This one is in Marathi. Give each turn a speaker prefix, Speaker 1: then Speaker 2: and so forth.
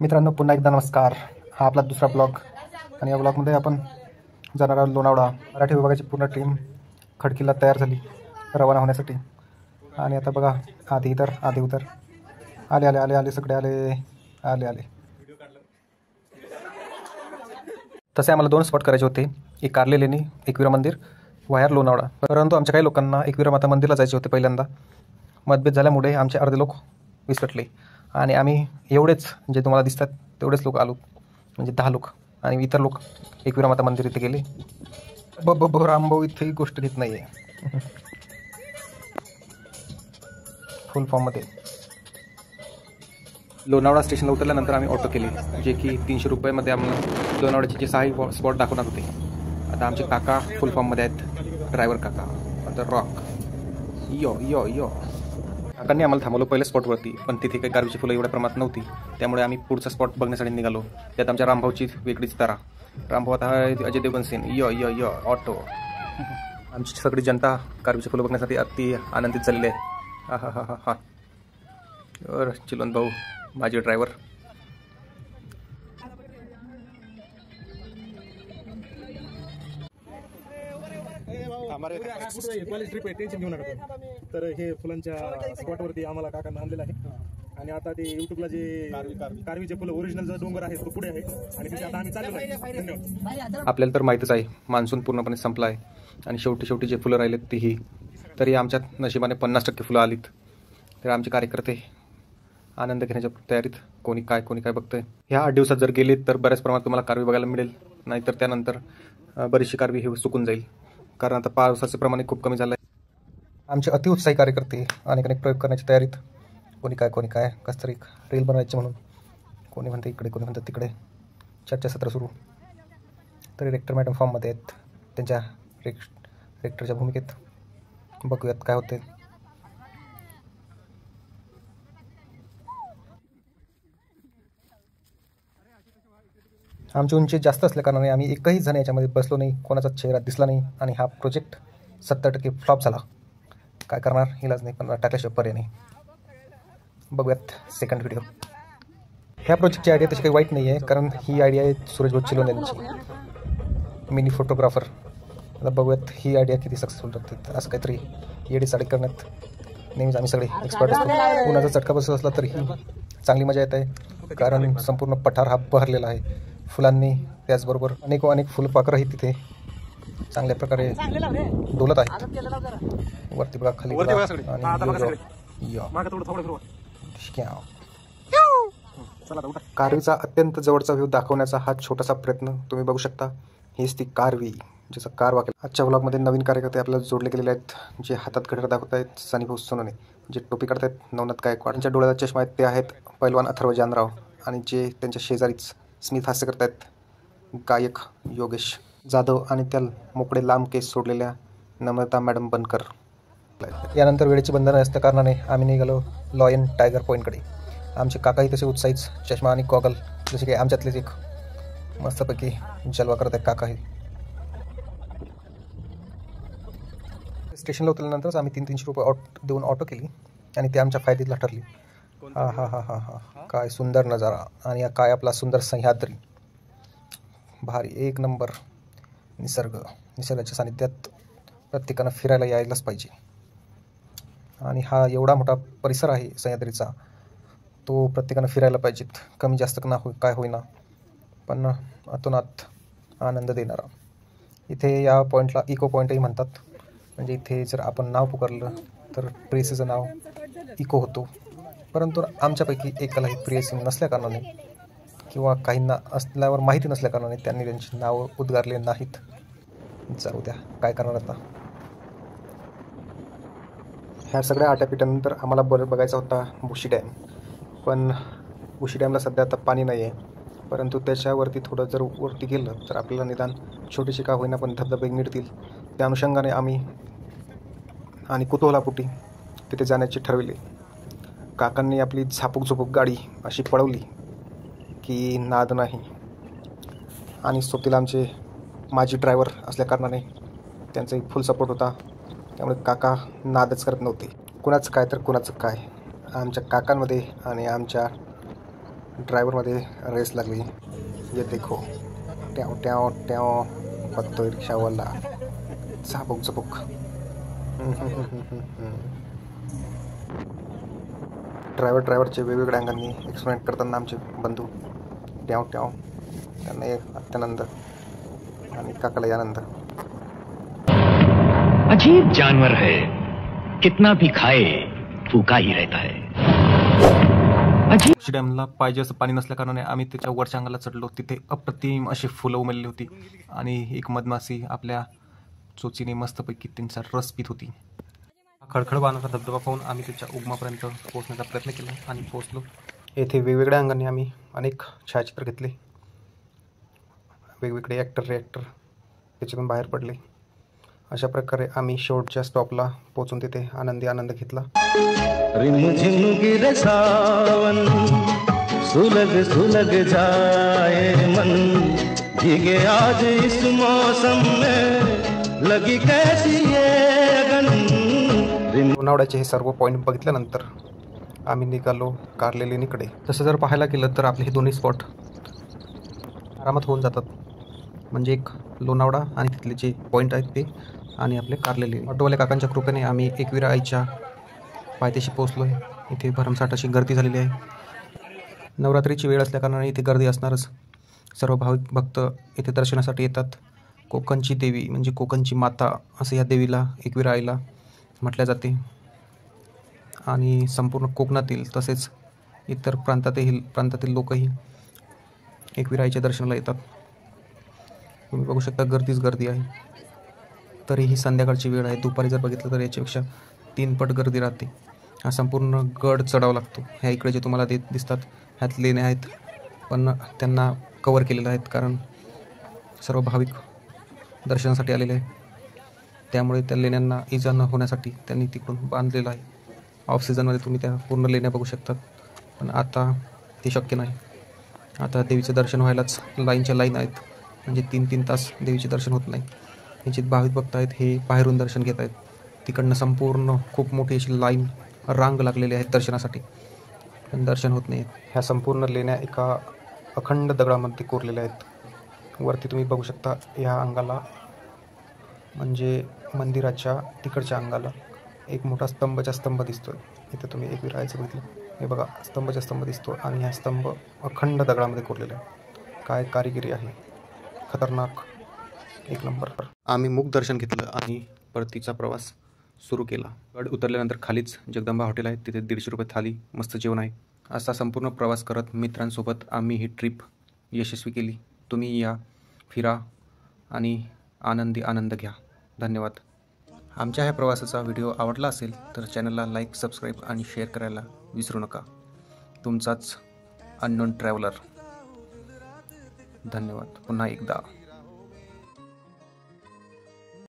Speaker 1: मित्रांनो, पुन्हा एकदा नमस्कार. हा आपला दुसरा ब्लॉग आणि या ब्लॉगमध्ये आपण जाणार आहोत लोणावळा. मराठी विभागाची पूर्ण टीम खडकीला तयार झाली रवाना होण्यासाठी. आणि आता बघा, आधी इतर आधी उतर आले आले आले आले सगळे आले आले आले. तसे आम्हाला 2 स्पॉट करायचे होते, एक कार्ले लेणी, एकविरा मंदिर, वायर लोणावळा. परंतु आमच्या काही लोकांना एकविरा माता मंदिरला जायचे होते. पहिल्यांदा मतभेद झाल्यामुळे आमचे अर्धे लोक विसरले आणि आम्ही एवढेच जे तुम्हाला दिसतात तेवढेच लोक आलो, म्हणजे 10 लोक. आणि इतर लोक एकविरा माता मंदिर इथे गेले. रामभाऊ इथे गोष्ट घेत नाही आहे. फुल फॉर्ममध्ये लोणावळा स्टेशनला उतरल्यानंतर आम्ही ऑटो केली, जे की 300 रुपयामध्ये आम्हाला लोणावळ्याचे जे 6 स्पॉट दाखवणार होते. आता आमचे काका फुल फॉर्ममध्ये आहेत, ड्रायव्हर काका आता रॉक यो यो यो. काकांनी आम्हाला थांबवलं पहिल्या स्पॉटवरती, पण तिथे काही कारवीची फुलं एवढ्या प्रमाणात नव्हती. त्यामुळे आम्ही पुढचा स्पॉट बघण्यासाठी निघालो. त्यात आमच्या रामभाऊची वेगळीच तारा. रामभाऊ आता अजय देवगण सेन यो यो यो ऑटो. आमची सगळी जनता कारवीची फुलं बघण्यासाठी अति आनंदित झालेली आहे. हा हा हा हा हा. और चिलवंत भाऊ माझे ड्रायव्हर.
Speaker 2: ट्रिप आहे, टेन्शन घेऊ नका. तर हे फुलांच्या स्पॉटवरती आम्हाला काकांना आणलेलं आहे. आणि आता ते युट्यूबला जे कारवीचे फुलं ओरिजिनल जो डोंगर आहे तो पुढे आहे आणि तिथे आता आम्ही चाललो आहे. धन्यवाद.
Speaker 1: आपल्याला तर माहीतच आहे, मान्सून पूर्णपणे संपला आहे आणि शेवटी जे फुलं राहिलेत तीही. तरी आमच्यात नशिबाने 50% फुलं आलीत. तर आमचे कार्यकर्ते आनंद घेण्याच्या तयारीत, कोणी काय बघतंय. ह्या 8 दिवसात जर गेले तर बऱ्याच प्रमाणात तुम्हाला कारवी बघायला मिळेल. नाहीतर त्यानंतर बरीचशी कारवी हे सुकून जाईल, कारण आता पावसाचे प्रमाण खूप कमी झालं आहे. आमचे अतिउत्साही कार्यकर्ते अनेक प्रयोग करण्याच्या तयारीत. कोणी काय कसं तरी रील बनवायचे म्हणून, कोणी म्हणते इकडे, कोणी म्हणतं तिकडे. चर्चासत्र सुरू. तरी रेक्टर मॅडम फॉर्ममध्ये आहेत, त्यांच्या रेक्टरच्या भूमिकेत. बघूयात काय होते. आमची उंची जास्त असल्या कारणाने आम्ही एकही जण याच्यामध्ये बसलो नाही, कोणाचा चेहरा दिसला नाही आणि हा प्रोजेक्ट 70% फ्लॉप झाला. काय करणार, इलाज नाही, पण टाकल्याशिवाय पर्याय नाही. बघूयात सेकंड व्हिडिओ. ह्या प्रोजेक्टची आयडिया तशी काही वाईट नाही आहे, कारण ही आयडिया आहे सूरज भाऊ चिलवंत यांची, मिनी फोटोग्राफर. आता बघूयात ही आयडिया किती सक्सेसफुल ठरते. असं काहीतरी येडीचाडी करण्यात नेहमीच आम्ही सगळे एक्सपर्ट असतो. कुणाचा चटका बसत असला तरीही चांगली मजा येत आहे, कारण संपूर्ण पठार हा बहरलेला आहे फुलांनी. त्याचबरोबर अनेक फुलपाखरंही तिथे चांगल्या प्रकारे डोलत आहेत. वरती बघा, खाली कारवीचा अत्यंत जवळचा व्ह्यू दाखवण्याचा हा छोटासा प्रयत्न तुम्ही बघू शकता. हीच ती कारवी, ज्याचा कार वाकेल. आजच्या व्लॉगमध्ये नवीन कार्यकर्ते आपल्याला जोडले गेलेले आहेत, जे हातात घड्याळ दाखवत आहेत. सनीभाऊ सोनवणे, जे टोपी काढतायत. नवनाथ गायकवाड, त्यांच्या डोळ्याचा चष्मा आहेत ते आहेत पैलवान अथर्व जानराव. आणि जे त्यांच्या शेजारीच स्मित हास्य करतायत, गायक योगेश जाधव. आणि त्या मोकळे लांब केस सोडलेल्या नम्रता मॅडम बनकर. यानंतर वेळेची बंधनं असल्या कारणाने आम्ही निघालो लॉयन टायगर पॉईंटकडे. आमचे काकाही तसे उत्साहीच, चष्मा आणि गॉगल, जसे काही आमच्यातलेच एक मस्तपैकी जलवा करत आहेत काकाही. स्टेशनला उतरल्यानंतरच आम्ही 300 रुपये देऊन ऑटो केली आणि ते आमच्या फायद्याला ठरली. हा हा हा हा हा, काय सुंदर नजारा. आणि काय आपला सुंदर सह्याद्री, भारी, एक नंबर निसर्गाच्या सानिध्यात प्रत्येकानं फिरायला यायलाच पाहिजे. आणि हा एवढा मोठा परिसर आहे सह्याद्रीचा, तो प्रत्येकानं फिरायला पाहिजेत. कमी जास्त काय होईना, पण अतोनात आनंद देणारा. इथे या पॉईंटला इको पॉईंटही म्हणतात. म्हणजे इथे जर आपण नाव पुकारलं तर प्रेयसीचं नाव इको होतो. परंतु आमच्यापैकी एकालाही प्रेयसी नसल्या कारणाने किंवा काहींना असल्यावर माहिती नसल्या कारणाने त्यांनी त्यांची नावं उद्गारले नाहीत. जाऊ द्या, काय करणार आता. ह्या सगळ्या आट्यापिट्यानंतर आम्हाला बघायचा होता बुशी डॅम. पण बुशी डॅमला सध्या आता पाणी नाही आहे. परंतु त्याच्यावरती थोडं जर वरती गेलं तर आपल्याला निदान छोटीशी का होईना पण धबधबे मिळतील. त्या अनुषंगाने आम्ही आणि कुतूहलापोटी तिथे जाण्याचे ठरविले. काकांनी आपली झापूक गाडी अशी पळवली की नाद नाही. आणि सोबतीला आमचे माजी ड्रायव्हर असल्याकारणाने त्यांचाही फुल सपोर्ट होता. त्यामुळे काका नादच करत नव्हते. कुणाचं काय तर कुणाचं काय. आमच्या काकांमध्ये आणि आमच्या ड्रायव्हरमध्ये रेस लागली. ये देखो ट्याव ट्याव ट्याव बघतोय रिक्षावाला झाबुक झबुक. ड्रायव्हरचे वेगवेगळ्या अंगांनी एक्सपेरिमेंट करताना आमचे बंधू ट्याव ट्याव, त्यांना अत्यानंद आणि काकाला आनंद.
Speaker 3: अजीब जानवर है, कितना भी खाए भूखा ही रहता है.
Speaker 1: डॅमला पाहिजे असं पाणी नसल्या कारणाने आम्ही त्याच्या वरच्या अंगाला चढलो. तिथे अप्रतिम अशी फुलं उमलली होती आणि एक मधमाशी आपल्या चोचीने मस्तपैकी त्यांचा रस पित होती. खडखड वाहणारा धबधबा पाहून आम्ही त्याच्या उगमापर्यंत पोहोचण्याचा प्रयत्न केला आणि पोहोचलो. येथे वेगवेगळ्या अंगाने आम्ही अनेक छायाचित्र घेतले. वेगवेगळे ॲक्टर रिॲक्टर त्याच्यातून बाहेर पडले. अशा प्रकारे आम्ही शेवटच्या स्टॉपला पोहोचून तिथे आनंद घेतला.
Speaker 4: रिमझिम गिरे सावन, सुलग सुलग जाए मन, भीगे आज इस मौसम में लगी कैसी ये अगन.
Speaker 1: लोणावळ्याचे हे सर्व पॉईंट बघितल्यानंतर आम्ही निघालो कारले लेणीकडे. तसं जर पाहायला गेलं तर आपले हे दोन्ही स्पॉट आरामात होऊन जातात. म्हणजे एक लोणावळा आणि तिथले जे पॉईंट आहेत ते आणि आपले कारले लेणी. ऑटोवाल्या काकांच्या कृपेने आम्ही एकविरा आईच्या पायथ्याशी पोहोचलो आहे. इथे भरमसाठ अशी गर्दी झालेली आहे. नवरात्रीची वेळ असल्याकारणाने इथे गर्दी असणारच. सर्व भाविक भक्त इथे दर्शनासाठी येतात. कोकणची देवी म्हणजे कोकणची माता असं या देवीला एकविरा आईला म्हटल्या जाते. आणि संपूर्ण कोकणातील तसेच इतर प्रांतातील लोकही एकविरा आईच्या दर्शनाला येतात. तुम्ही बघू शकता गर्दीच गर्दी आहे. तरीही संध्याकाळची वेळ आहे. दुपारी जर बघितलं तर याच्यापेक्षा 3 पट गर्दी राहते. हा संपूर्ण गड चढावा लागतो. ह्या इकडे जे तुम्हाला दिसतात ह्यात लेण्या आहेत, पण त्यांना कवर केलेलं आहेत कारण सर्व भाविक दर्शनासाठी आलेले आहेत. त्यामुळे त्या लेण्यांना इजा न होण्यासाठी त्यांनी तिकडून बांधलेलं आहे. ऑफ सीझनमध्ये तुम्ही त्या पूर्ण लेण्या बघू शकतात, पण आता ते शक्य नाही. आता देवीचं दर्शन व्हायलाच लाईनच्या लाईन आहेत. म्हणजे 3-3 तास देवीचे दर्शन होत नाही. हे जे भाविक भक्त आहेत हे बाहेरून दर्शन घेत आहेत. तिकडनं संपूर्ण खूप मोठी अशी लाईन रांग लागलेली आहेत दर्शनासाठी, पण दर्शन होत नाही. ह्या संपूर्ण लेण्या एका अखंड दगडामध्ये कोरलेल्या आहेत. वरती तुम्ही बघू शकता ह्या अंगाला म्हणजे मंदिराच्या तिकडच्या अंगाला एक मोठा स्तंभ दिसतोय. इथे तुम्ही एक विरायचं बघितलं, हे बघा स्तंभ दिसतो आणि हा स्तंभ अखंड दगडामध्ये कोरलेला आहे. काय कारिगिरी आहे, खतरनाक, एक नंबर. आम्ही मुख दर्शन घेतलं आणि परतीचा प्रवास सुरू केला. गड उतरल्यानंतर खालीच जगदंबा हॉटेल आहे, तिथे 150 रुपये थाली, मस्त जेवण आहे. असा संपूर्ण प्रवास करत मित्रांसोबत आम्ही ही ट्रिप यशस्वी केली. तुम्ही या, फिरा आणि आनंद घ्या. धन्यवाद. आमच्या ह्या प्रवासाचा व्हिडिओ आवडला असेल तर चॅनलला लाईक, सबस्क्राईब आणि शेअर करायला विसरू नका. तुमचाच अननोन ट्रॅव्हलर. धन्यवाद पुन्हा एकदा.